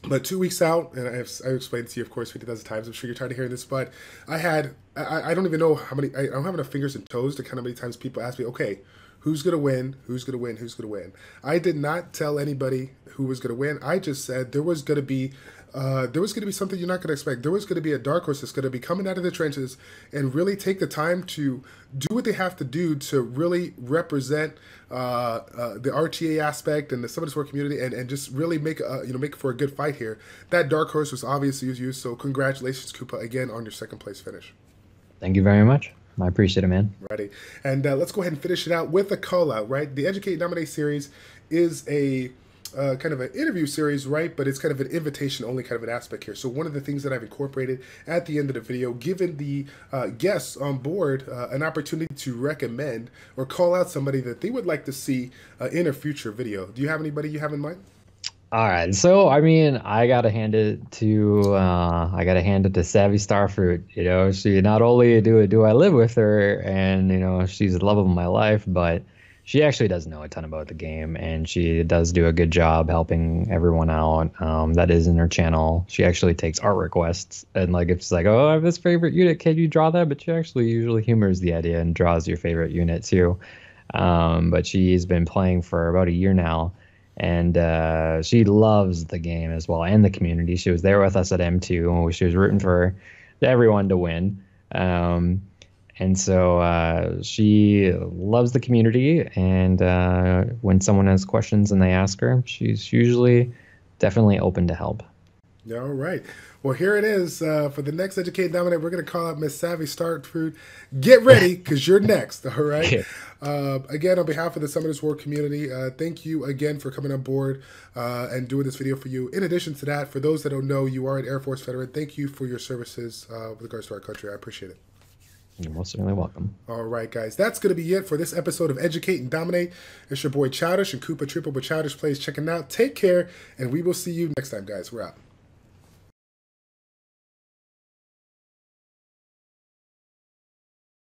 But 2 weeks out, and I've explained to you, of course, 50,000 times. I'm sure you're tired of hearing this, but I don't even know how many, I don't have enough fingers and toes to count how many times people ask me, okay, who's going to win? Who's going to win? Who's going to win? I did not tell anybody who was going to win. I just said there was going to be something you're not going to expect. There was going to be a dark horse that's going to be coming out of the trenches and really take the time to do what they have to do to really represent the RTA aspect and the Summoners War community, and just really make for a good fight here. That dark horse was obviously used, so congratulations, Koopa, again on your second place finish. Thank you very much. I appreciate it, man. Righty. And let's go ahead and finish it out with a call out, right? The Educate Nominate series is a kind of an interview series, right? But it's kind of an invitation only kind of an aspect here. So one of the things that I've incorporated at the end of the video, given the guests on board an opportunity to recommend or call out somebody that they would like to see in a future video. Do you have anybody you have in mind? All right, so I mean, I gotta hand it to Savvy Starfruit. You know, she not only do I live with her, and you know, she's the love of my life, but she actually does know a ton about the game, and she does do a good job helping everyone out. That is in her channel. She actually takes art requests, and like if it's like, oh, I have this favorite unit, can you draw that? But she actually usually humors the idea and draws your favorite unit too. But she's been playing for about a year now. And she loves the game as well, and the community. She was there with us at M2. She was rooting for everyone to win. And so she loves the community. And when someone has questions and they ask her, she's usually definitely open to help. All right. Well, here it is. For the next Educate Dominate, we're going to call out Miss Savvy Starfruit. Get ready, because you're next. All right. Again, on behalf of the Summoners War community, thank you again for coming on board and doing this video for you. In addition to that, for those that don't know, you are an Air Force veteran. Thank you for your services with regards to our country. I appreciate it. You're most certainly welcome. All right, guys. That's going to be it for this episode of Educate and Dominate. It's your boy Childish and Koopatroopa787 Plays checking out. Take care, and we will see you next time, guys. We're out.